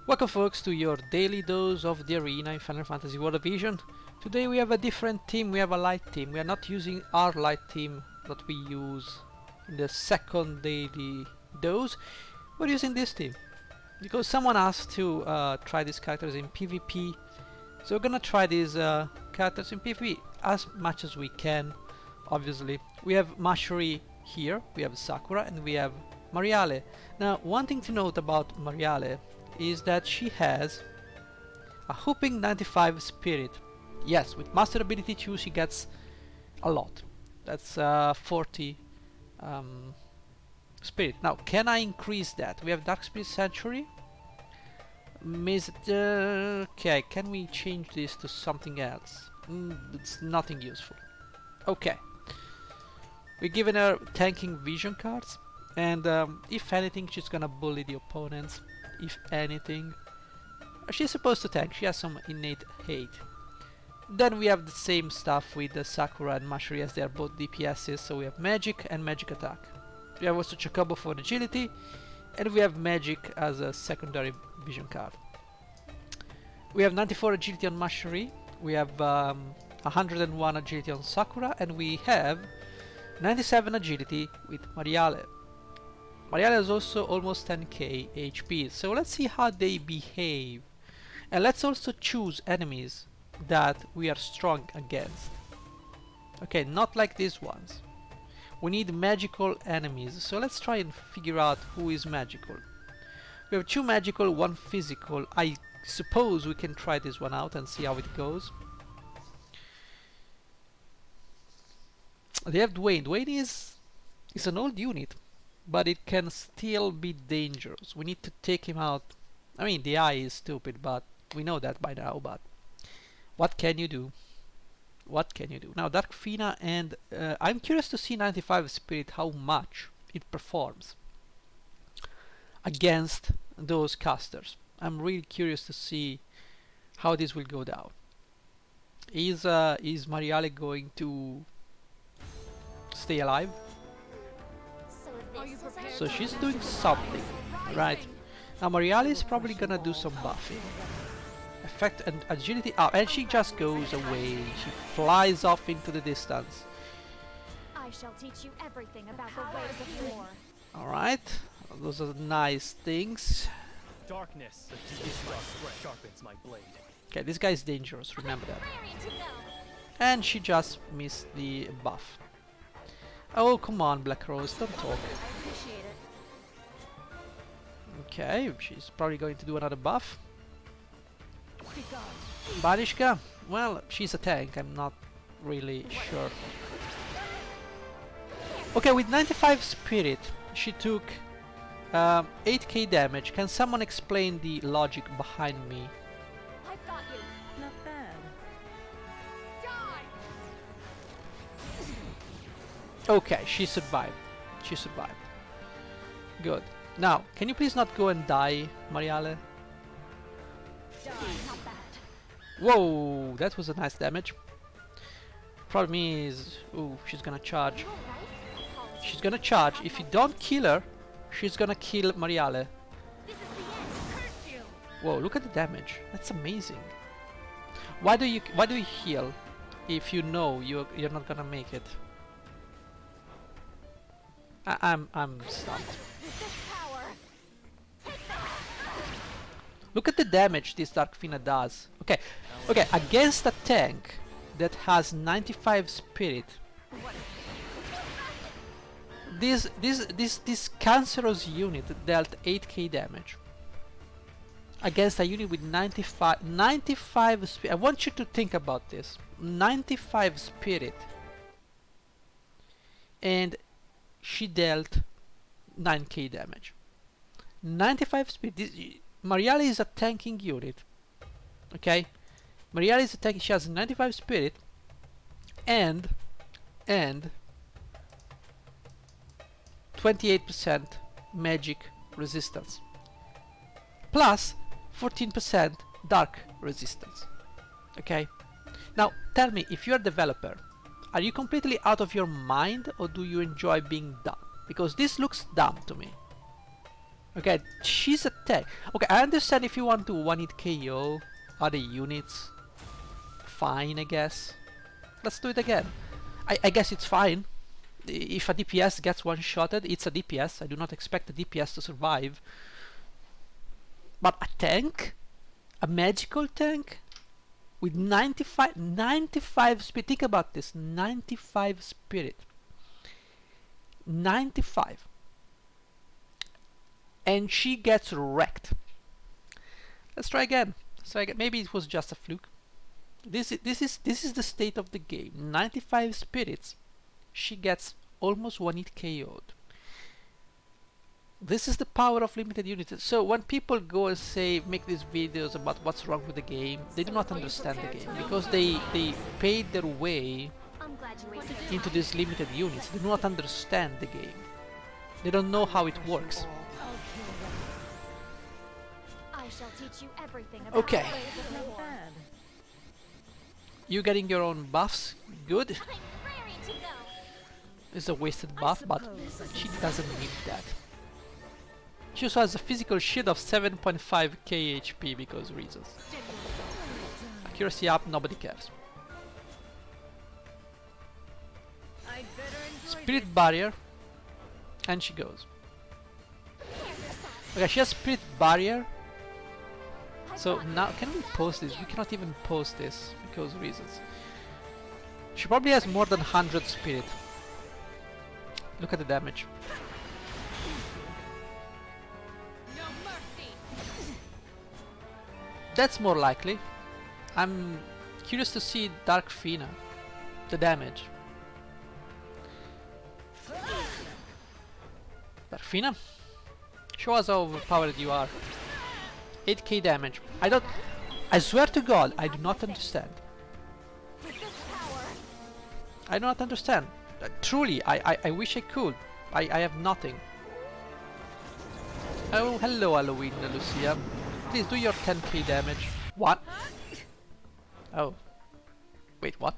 Welcome folks to your daily dose of the arena in Final Fantasy World Vision. Today we have a different team, we have a light team. We are not using our light team that we use in the second daily dose. We're using this team because someone asked to try these characters in PvP. So we're gonna try these characters in PvP as much as we can, obviously. We have Mashuri here, we have Sakura, and we have Mariale. Now, one thing to note about Mariale is that she has a whooping 95 spirit. Yes, with master ability 2 she gets a lot. That's 40 spirit. Now, can I increase that? We have Dark Spirit Sanctuary. Okay, can we change this to something else? It's nothing useful. Okay. We're giving her tanking vision cards, and if anything she's gonna bully the opponents. If anything, she's supposed to tank. She has some innate hate. Then we have the same stuff with the Sakura and Mashuri, as they are both DPSs. So we have magic and magic attack. We have also Chocobo for agility, and we have magic as a secondary vision card. We have 94 agility on Mashuri. We have 101 agility on Sakura, and we have 97 agility with Mariale. Mariale is also almost 10k HP, so let's see how they behave. And let's also choose enemies that we are strong against. Okay, not like these ones. We need magical enemies, so let's try and figure out who is magical. We have 2 magical, 1 physical. I suppose we can try this one out and see how it goes. They have Dwayne. Dwayne is an old unit, but it can still be dangerous. We need to take him out. I mean, the eye is stupid, but we know that by now. But what can you do? What can you do? Now, Dark Fina, and I'm curious to see 95 Spirit, how much it performs against those casters. I'm really curious to see how this will go down. Is Mariale going to stay alive? So she's doing something, right? Now Mariale is probably gonna do some buffing. Effect and agility up, and she just goes away. She flies off into the distance. I shall teach you everything about the ways of war. Alright, those are nice things. Darkness sharpens my blade. Okay, this guy is dangerous, remember that. And she just missed the buff. Oh, come on, Black Rose, don't talk. Okay, she's probably going to do another buff. Barishka? Well, she's a tank, I'm not really sure. Okay, with 95 spirit, she took 8k damage. Can someone explain the logic behind me? I've got you. Not bad. Okay, she survived. She survived. Good. Now, can you please not go and die, Mariale? Not bad. Whoa, that was a nice damage. Problem is, ooh, she's gonna charge. She's gonna charge. If you don't kill her, she's gonna kill Mariale. Whoa, look at the damage. That's amazing. Why do you heal if you know you're not gonna make it? I'm stunned. Look at the damage this Dark Fina does. Okay, against a tank that has 95 spirit, this cancerous unit dealt 8k damage against a unit with 95 spirit. I want you to think about this. 95 spirit, and she dealt 9k damage. 95 spirit. Mariale is a tanking unit. Okay, Mariale is a tank. She has 95 spirit and 28% magic resistance plus 14% dark resistance. Okay, now tell me, if you're a developer, are you completely out of your mind, or do you enjoy being dumb? Because this looks dumb to me. Okay, she's a tank. Okay, I understand if you want to one-hit KO other units. Fine, I guess. Let's do it again. I guess it's fine. If a DPS gets one-shotted, it's a DPS. I do not expect a DPS to survive. But a tank? A magical tank? With 95 spirit. Think about this. 95 spirit. 95. And she gets wrecked. Let's try again. Maybe it was just a fluke. This is the state of the game. 95 spirits. She gets almost one-hit KO'd. This is the power of limited units. So when people go and say, make these videos about what's wrong with the game, they do not understand the game because they paid their way into these limited units. They do not understand the game. They don't know how it works. I shall teach you everything about Okay. the ways of war. You getting your own buffs? Good. I'm raring to go. It's a wasted buff, but she doesn't need that. She also has a physical shield of 7.5k HP because reasons. Accuracy up, nobody cares. Spirit barrier, and she goes. Okay, she has spirit barrier. So now, can we post this? We cannot even post this because reasons. She probably has more than 100 spirit. Look at the damage. That's more likely. I'm curious to see Dark Fina, the damage. Dark Fina, show us how overpowered you are. 8k damage. I swear to God, I do not understand. I do not understand. Truly, I wish I could. I have nothing. Oh, hello Halloween, Lucia. Please do your 10k damage. What? Oh. Wait, what?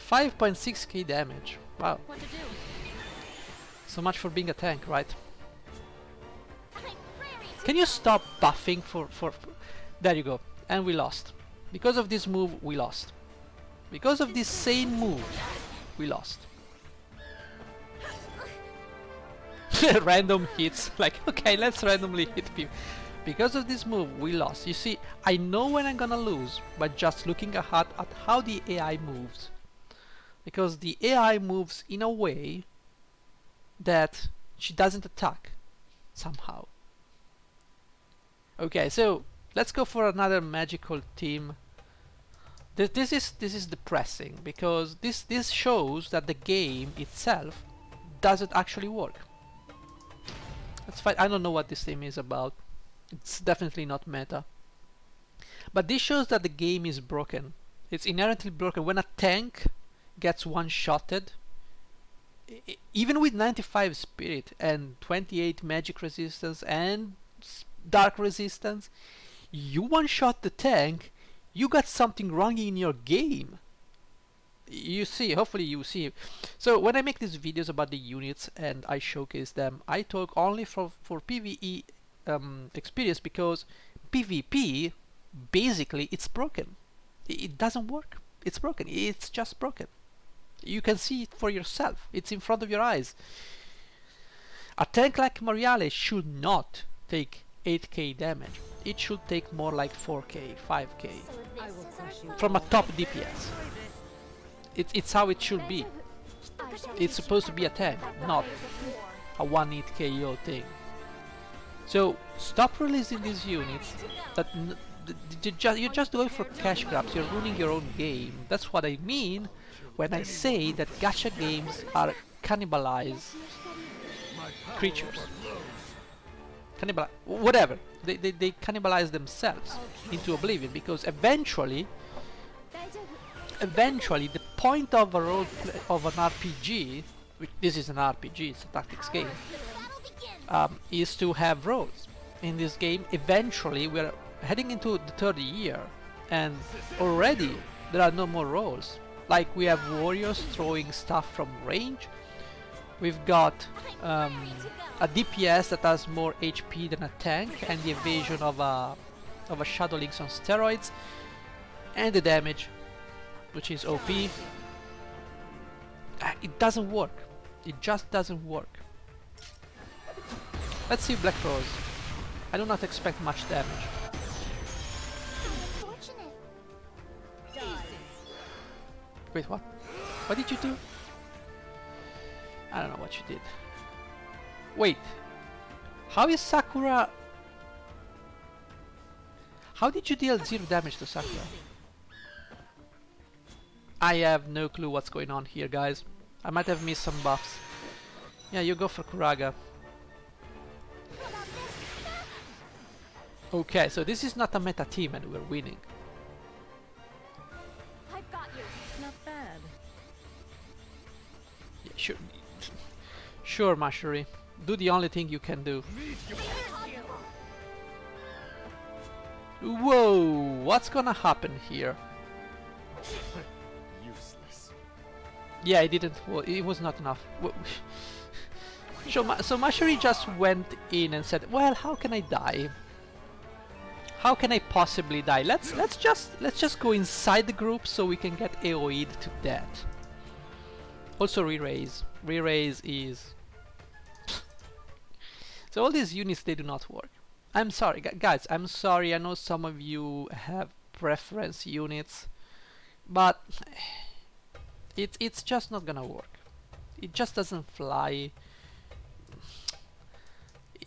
$5.6k damage. Wow. What to do? So much for being a tank, right? Can you stop buffing for... There you go. And we lost. Because of this move, we lost. Because of this same move, we lost. Random hits. Like, okay, let's randomly hit people. Because of this move, we lost. You see, I know when I'm gonna lose by just looking at how the AI moves. Because the AI moves in a way that she doesn't attack somehow. Okay, so let's go for another magical team. This is depressing because this shows that the game itself doesn't actually work. That's fine. I don't know what this team is about. It's definitely not meta. But this shows that the game is broken. It's inherently broken. When a tank gets one-shotted, even with 95 spirit and 28 magic resistance and dark resistance, you one-shot the tank, you got something wrong in your game. You see, hopefully you see. So when I make these videos about the units and I showcase them, I talk only for PvE experience, because PvP, basically, it's broken. It doesn't work. It's broken. It's just broken. You can see it for yourself. It's in front of your eyes. A tank like Mariale should not take 8k damage. It should take more like 4k, 5k from a top DPS. It's how it should be. It's supposed to be a tank, not a one-hit KO thing. So stop releasing these units that you're just going for cash grabs. You're ruining your own game. That's what I mean when I say that gacha games are cannibalized creatures. Whatever. They cannibalize themselves into oblivion, because eventually the point of a of an RPG, which this is an RPG, it's a tactics game, is to have roles. In this game, eventually we're heading into the third year, and already there are no more roles. Like, we have warriors throwing stuff from range, We've got I'm ready to go. a DPS that has more HP than a tank, and the evasion of a Shadow Lynx on steroids, and the damage, which is OP. It doesn't work. It just doesn't work. Let's see Black Rose. I do not expect much damage. Unfortunate. Wait, what? What did you do? I don't know what you did. Wait. How is Sakura... How did you deal 0 damage to Sakura? I have no clue what's going on here, guys. I might have missed some buffs. Yeah, you go for Kuraga. Okay, so this is not a meta team and we're winning. I've got you. Not bad. Yeah, sure. Sure, Mashuri. Do the only thing you can do. Whoa! What's gonna happen here? Useless. Yeah, it didn't. Well, it was not enough. So Mashuri just went in and said, "Well, how can I die? How can I possibly die? Let's just go inside the group so we can get AoE'd to death." Also, re-raise. Re-raise is. So all these units, they do not work. I'm sorry, guys. I'm sorry. I know some of you have preference units, but it's just not gonna work. It just doesn't fly.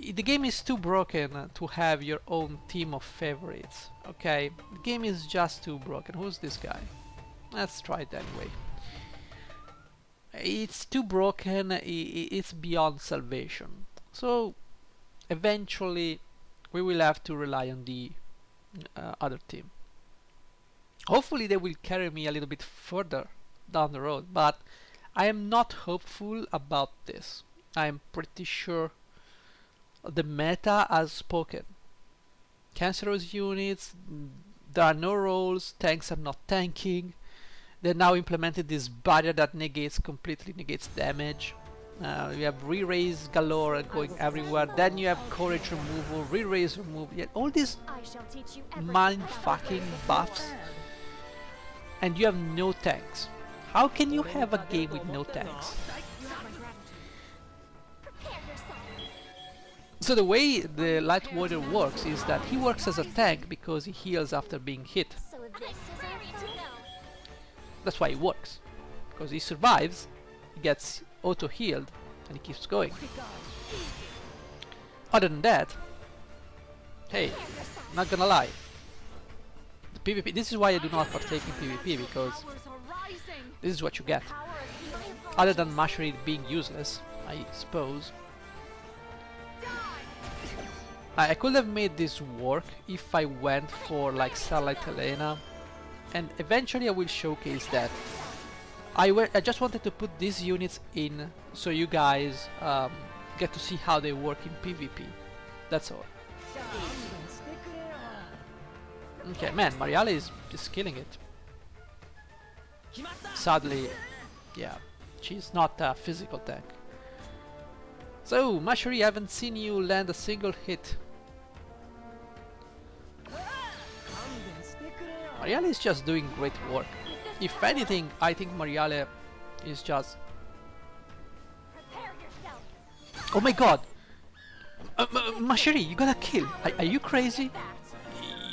The game is too broken to have your own team of favorites. Okay, the game is just too broken. Who's this guy? Let's try it anyway. It's too broken. It's beyond salvation. So eventually we will have to rely on the other team. Hopefully they will carry me a little bit further down the road, but I am not hopeful about this. I am pretty sure the meta has spoken. Cancerous units, there are no roles, tanks are not tanking. They now implemented this barrier that completely negates damage. You have re-raise galore going everywhere. Then you have courage removal, re-raise removal. Yeah, all these I shall teach you everything mind about the fucking way. buffs, and you have no tanks. How can you have a game with no tanks? You have my gratitude. Prepare yourself. So the way the Light Warrior works is that he works as a tank because he heals after being hit. So this is our to know. That's why he works. Because he survives, he gets auto-healed, and he keeps going. Other than that, hey, not gonna lie. The PvP, this is why I do not partake in PvP, because Powers are rising. this is what you get. Power of healing. Other than Mashuri being useless, I suppose. I could have made this work if I went for like Starlight Helena, and eventually I will showcase that. I just wanted to put these units in so you guys get to see how they work in PvP. That's all. Okay, man, Mariale is killing it. Sadly, yeah, she's not a physical tank. So, Mashuri, I haven't seen you land a single hit. Mariale is just doing great work. If anything, I think Mariale is just... Prepare yourself. Oh my god! Mashuri, you got a kill! Are you crazy?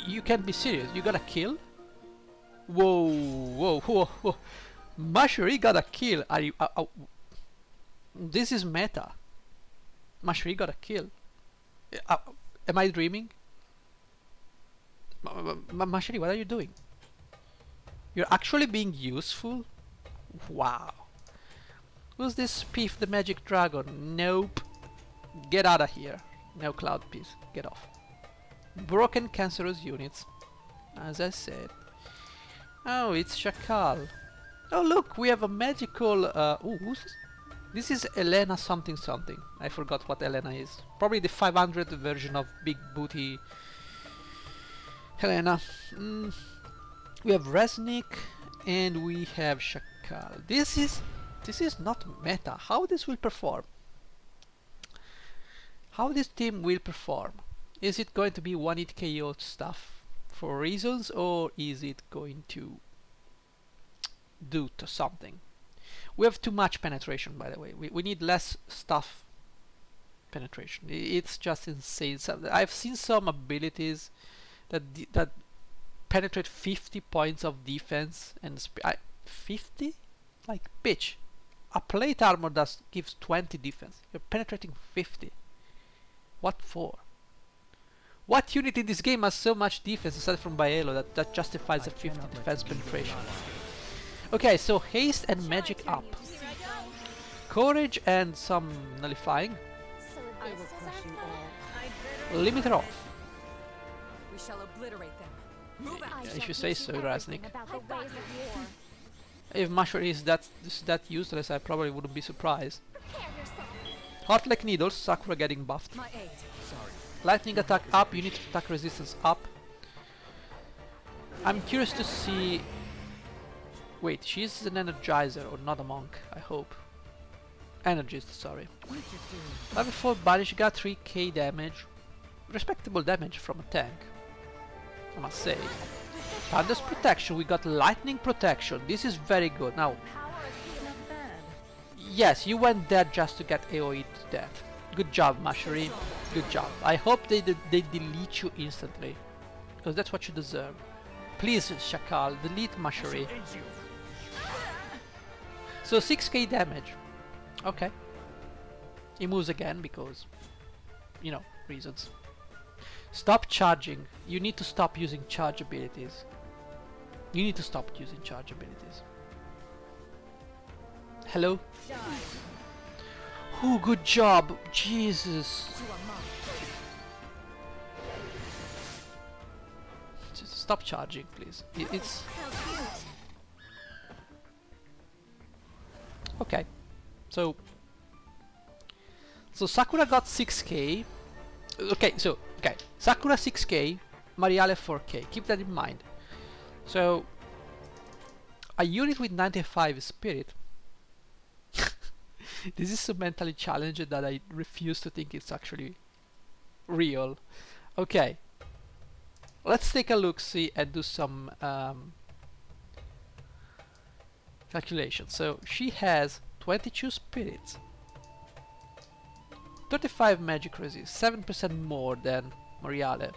You can't be serious, you got a kill? Whoa, whoa, whoa, whoa. Mashuri got a kill! Are you... this is meta. Mashuri got a kill. Am I dreaming? Mashuri, what are you doing? You're actually being useful? Wow. Who's this Spiff the Magic Dragon? Nope. Get out of here. No Cloud Piece. Get off. Broken cancerous units. As I said. Oh, it's Shakal. Oh look, we have a magical... oh, who's this? This is Elena something something. I forgot what Elena is. Probably the 500 version of Big Booty Helena. We have Resnik and we have Shakal. This is This is not meta. How this will perform? How this team will perform? Is it going to be one hit KO stuff for reasons, or is it going to do to something? We have too much penetration, by the way. We need less stuff penetration. It's just insane. I've seen some abilities that penetrate 50 points of defense and 50? Like, bitch. A plate armor gives 20 defense. You're penetrating 50. What for? What unit in this game has so much defense aside from Baelo that justifies a 50 defense penetration? Okay, so haste and magic up. Courage and some nullifying. Limiter off. We shall obliterate them. Move out. If you say so, Raznik. About the ways of war. If Masher is that useless, I probably wouldn't be surprised. Prepare yourself. Hot like needles, Sakura getting buffed. My aid. Sorry. Lightning attack up, unit attack resistance up. I'm curious to see... Wait, she's an energizer or not a monk, I hope. Energist, sorry. Level 4 Banish got 3k damage. Respectable damage from a tank, I must say. Thunder's protection, we got lightning protection. This is very good. Now, yes, you went there just to get AoE to death. Good job, Mashari. Good job. I hope they delete you instantly, because that's what you deserve. Please, Shakal, delete Mashari. So 6k damage. Okay. He moves again because, you know, reasons. Stop charging. You need to stop using charge abilities. You need to stop using charge abilities. Hello? Oh, good job. Jesus. Just stop charging, please. It's... Okay. So Sakura got 6k. Okay, Sakura 6k, Mariale 4k. Keep that in mind. So a unit with 95 spirit. This is so mentally challenging that I refuse to think it's actually real. Okay. Let's take a look, see, and do some calculations. So she has 22 spirits, 35 magic resist, 7% more than Mariale.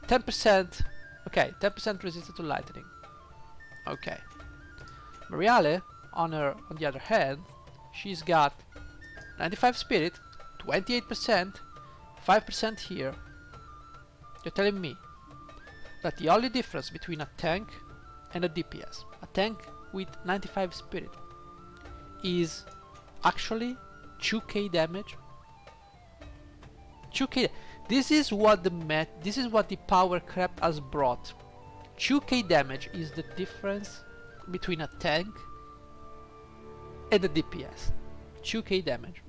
10%, okay, 10% resistant to lightning. Okay. Mariale, on the other hand, she's got 95 spirit, 28%, 5% here. You're telling me that the only difference between a tank and a DPS, a tank with 95 spirit, is actually 2k damage? 2k. This is what the power crap has brought. 2k damage is the difference between a tank and a DPS. 2k damage.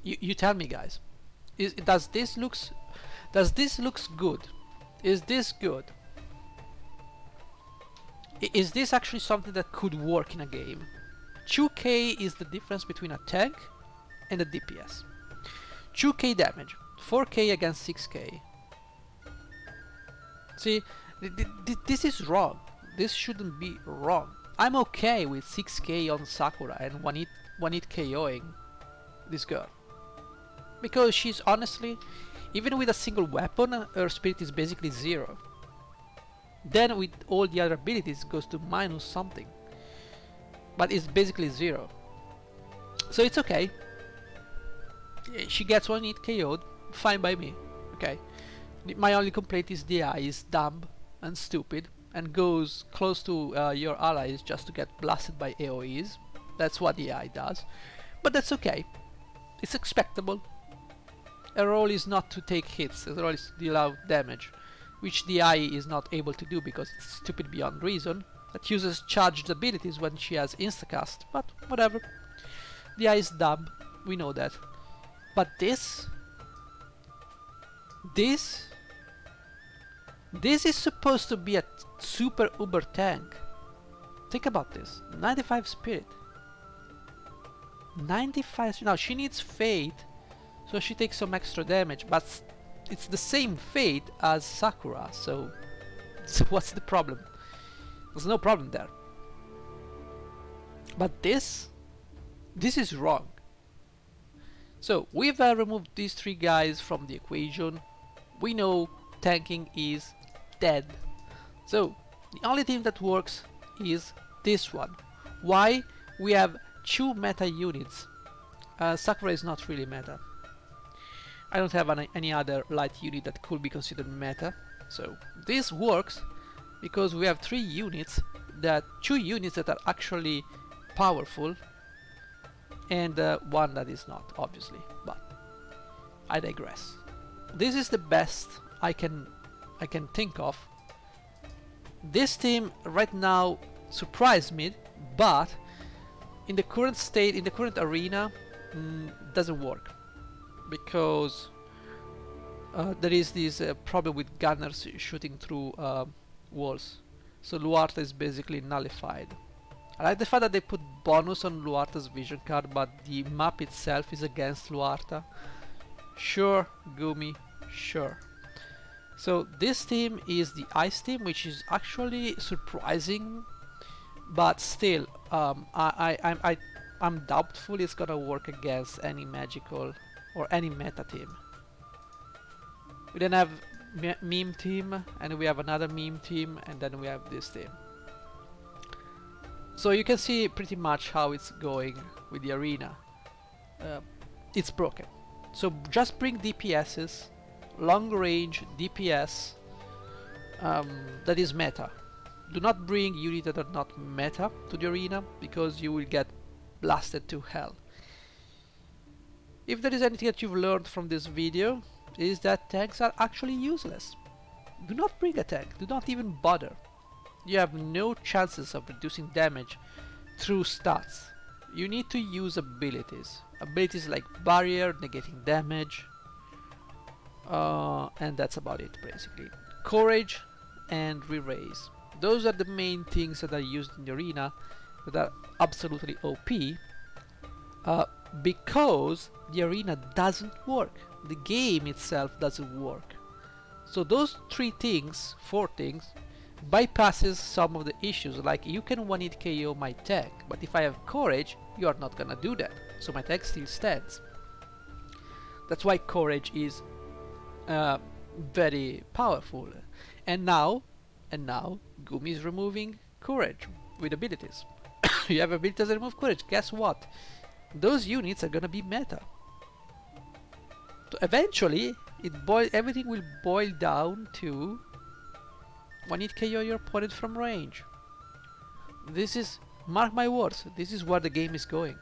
You tell me, guys. Does this looks good? Is this good? Is this actually something that could work in a game? 2k is the difference between a tank and a DPS. 2k damage, 4k against 6k. See, this is wrong. This shouldn't be wrong. I'm okay with 6k on Sakura and one hit KOing this girl, because she's honestly, even with a single weapon, her spirit is basically 0. Then with all the other abilities it goes to minus something, but it's basically 0. So it's okay. She gets one hit KO'd, fine by me. Okay. My only complaint is the AI is dumb and stupid and goes close to your allies just to get blasted by AoEs. That's what the AI does, but that's okay. It's expectable. Her role is not to take hits, her role is to deal out damage, which the AI is not able to do because it's stupid beyond reason. That uses charged abilities when she has instacast, but whatever. The AI is dumb, we know that. But this is supposed to be a super uber tank. Think about this. 95 spirit. 95. Now she needs fate, so she takes some extra damage, but it's the same fate as Sakura, so what's the problem? There's no problem there. But this is wrong. So we've removed these three guys from the equation. We know tanking is dead. So the only thing that works is this one. Why? We have two meta units. Sakura is not really meta. I don't have any other light unit that could be considered meta. So this works because we have two units that are actually powerful, and one that is not, obviously, but I digress. This is the best I can think of. This team right now surprised me, but in the current state, in the current arena, doesn't work, because there is this problem with gunners shooting through walls, so Luarta is basically nullified. I like the fact that they put bonus on Luarta's vision card, but the map itself is against Luarta. Sure, Gumi, sure. So this team is the ice team, which is actually surprising, but still, I'm doubtful it's gonna work against any magical or any meta team. We then have meme team, and we have another meme team, and then we have this team. So you can see pretty much how it's going with the arena. It's broken. So just bring DPSs, long range DPS that is meta. Do not bring units that are not meta to the arena, because you will get blasted to hell. If there is anything that you've learned from this video, is that tanks are actually useless. Do not bring a tank, do not even bother. You have no chances of reducing damage through stats. You need to use abilities. Abilities like barrier, negating damage, and that's about it basically. Courage and re-raise. Those are the main things that are used in the arena that are absolutely OP, because the arena doesn't work. The game itself doesn't work. So those four things, bypasses some of the issues, like you can 1-hit KO my tank, but if I have courage, you are not gonna do that, so my tank still stands. That's why courage is very powerful. And now Gumi is removing courage with abilities. You have abilities that remove courage, guess what? Those units are gonna be meta. So eventually everything will boil down to 1-hit KO your opponent from range. This is, mark my words, this is where the game is going.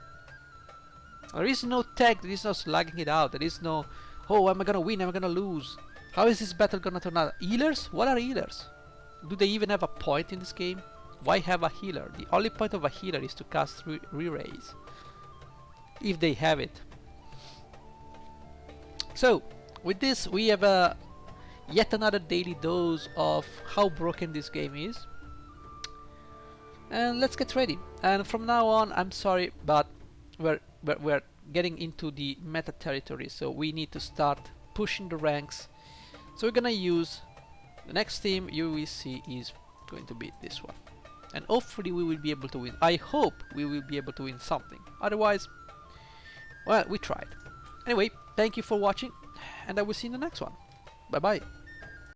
There is no tech, there is no slugging it out, there is no, oh, am I gonna win, am I gonna lose? How is this battle gonna turn out? Healers? What are healers? Do they even have a point in this game? Why have a healer? The only point of a healer is to cast re-raise, if they have it. So, with this we have yet another daily dose of how broken this game is. And let's get ready. And from now on, I'm sorry, but we're getting into the meta territory, so we need to start pushing the ranks. So we're gonna use the next team you will see is going to be this one, and hopefully we will be able to win. I hope we will be able to win something, otherwise, well, we tried. Anyway, thank you for watching, and I will see you in the next one. Bye bye.